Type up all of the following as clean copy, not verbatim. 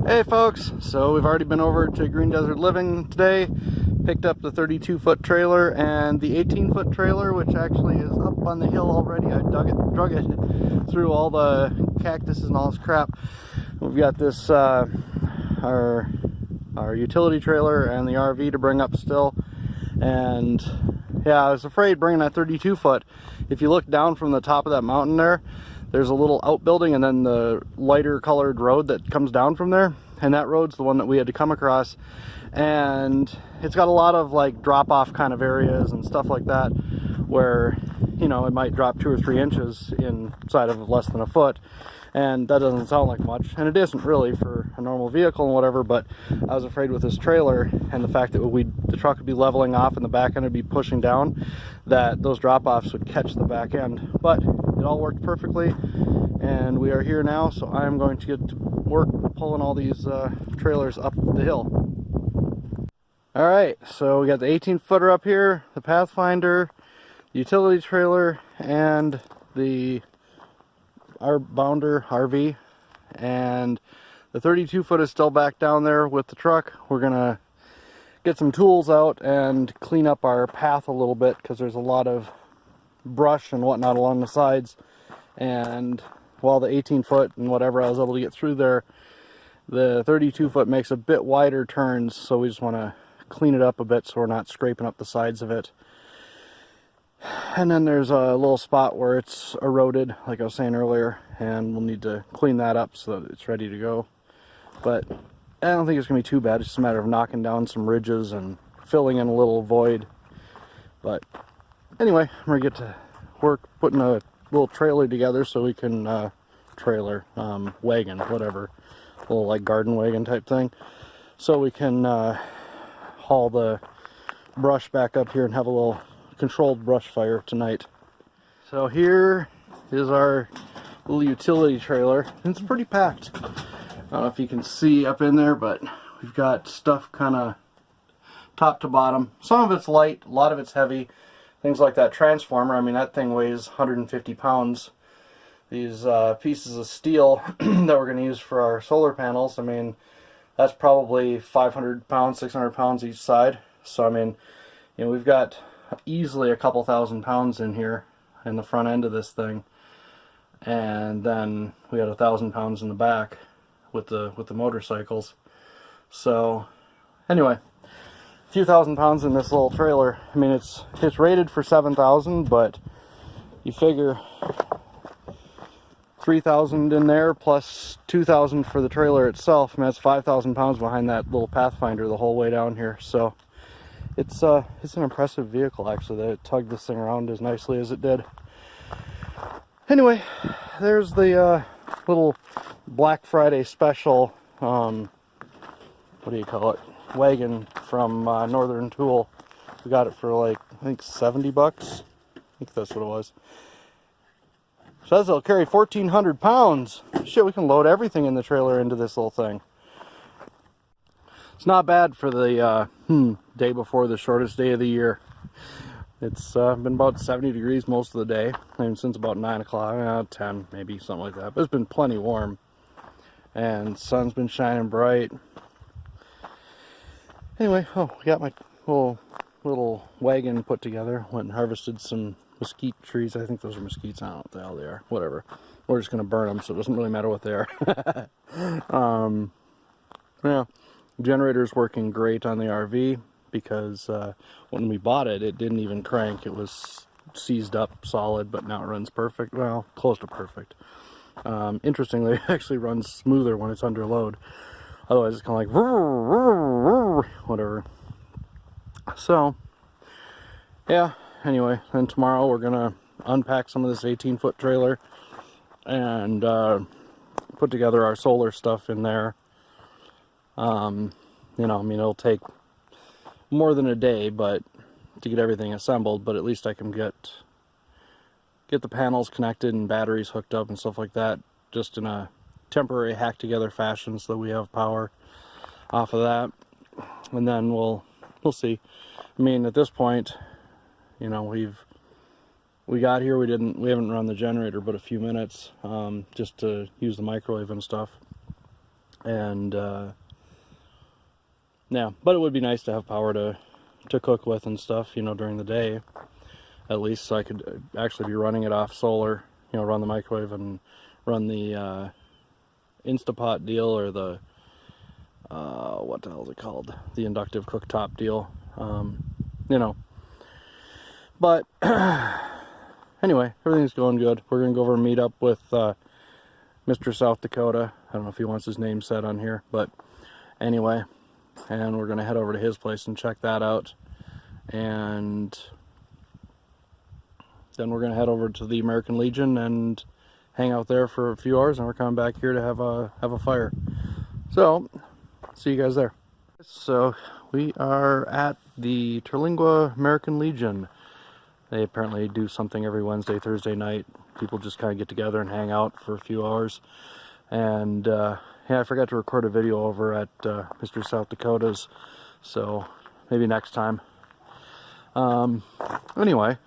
Hey folks, so we've already been over to Green Desert Living today, picked up the 32-foot trailer and the 18-foot trailer, which actually is up on the hill already. I drug it through all the cactuses and all this crap. We've got this, our utility trailer and the RV to bring up still. And yeah, I was afraid bringing that 32-foot. If you look down from the top of that mountain there's a little outbuilding and then the lighter colored road that comes down from there, and that road's the one that we had to come across, and it's got a lot of like drop off kind of areas and stuff like that where, you know, it might drop 2 or 3 inches inside of less than a foot, and that doesn't sound like much, and it isn't really for a normal vehicle and whatever. But I was afraid with this trailer and the fact that the truck would be leveling off and the back end would be pushing down, that those drop-offs would catch the back end. But it all worked perfectly, and we are here now, so I'm going to get to work pulling all these trailers up the hill. Alright, so we got the 18-footer up here, the Pathfinder, the utility trailer, and the Bounder RV, and the 32-foot is still back down there with the truck. We're gonna get some tools out and clean up our path a little bit because there's a lot of brush and whatnot along the sides, and while the 18-foot and whatever I was able to get through there, the 32-foot makes a bit wider turns, so we just want to clean it up a bit so we're not scraping up the sides of it. And then there's a little spot where it's eroded, like I was saying earlier, and we'll need to clean that up so that it's ready to go. But I don't think it's going to be too bad. It's just a matter of knocking down some ridges and filling in a little void. But anyway, I'm going to get to work putting a little trailer together so we can, wagon, whatever, a little like garden wagon type thing, so we can haul the brush back up here and have a little controlled brush fire tonight. So here is our little utility trailer. It's pretty packed. I don't know if you can see up in there, but we've got stuff kind of top to bottom. Some of it's light, a lot of it's heavy. Things like that transformer, I mean, that thing weighs 150 pounds. These pieces of steel that we're going to use for our solar panels, I mean, that's probably 500 pounds, 600 pounds each side. So, I mean, you know, we've got easily a couple thousand pounds in here in the front end of this thing, and then we had 1,000 pounds in the back with the motorcycles. So anyway, a few thousand pounds in this little trailer. I mean, it's rated for 7,000, but you figure 3,000 in there plus 2,000 for the trailer itself. I mean, that's 5,000 pounds behind that little Pathfinder the whole way down here. So it's an impressive vehicle, actually, that it tugged this thing around as nicely as it did. Anyway, there's the little Black Friday special, what do you call it, wagon from Northern Tool. We got it for like, I think 70 bucks. I think that's what it was. Says it'll carry 1,400 pounds. Shit, we can load everything in the trailer into this little thing. It's not bad for the day before the shortest day of the year. It's been about 70 degrees most of the day, and since about 9 o'clock, 10 maybe, something like that. But it's been plenty warm, and the sun's been shining bright. Anyway, we got my little wagon put together. Went and harvested some mesquite trees. I think those are mesquites. I don't know what the hell they are. Whatever. We're just going to burn them, so it doesn't really matter what they are. Yeah. Generator's working great on the RV because when we bought it, it didn't even crank. It was seized up solid, but now it runs perfect. Well, close to perfect. Interestingly, it actually runs smoother when it's under load. Otherwise, it's kind of like whatever. So, yeah. Anyway, then tomorrow we're gonna unpack some of this 18-foot trailer and put together our solar stuff in there. You know, I mean, it'll take more than a day, but to get everything assembled, but at least I can get the panels connected and batteries hooked up and stuff like that, just in a temporary hack together fashion so that we have power off of that. And then we'll see. I mean, at this point, you know, we got here, we haven't run the generator but a few minutes, just to use the microwave and stuff. And yeah, but it would be nice to have power to cook with and stuff, you know, during the day, at least, so I could actually be running it off solar, you know, run the microwave and run the Instapot deal, or the what the hell is it called, the inductive cooktop deal, you know. But anyway, everything's going good. We're gonna go over and meet up with Mr. South Dakota. I don't know if he wants his name said on here, but anyway, and we're gonna head over to his place and check that out, and then we're gonna head over to the American Legion and hang out there for a few hours, and we're coming back here to have a fire. So see you guys there. So we are at the Terlingua American Legion. They apparently do something every Wednesday, Thursday night. People just kind of get together and hang out for a few hours. And yeah, I forgot to record a video over at Mr. South Dakota's, so maybe next time. Anyway,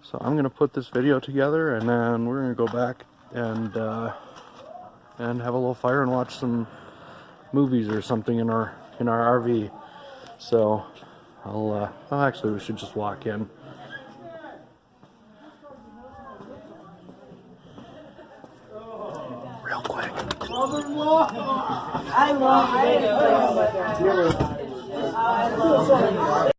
so I'm gonna put this video together, and then we're gonna go back and have a little fire and watch some movies or something in our RV. So I'll actually, we should just walk in. Real quick. I love it.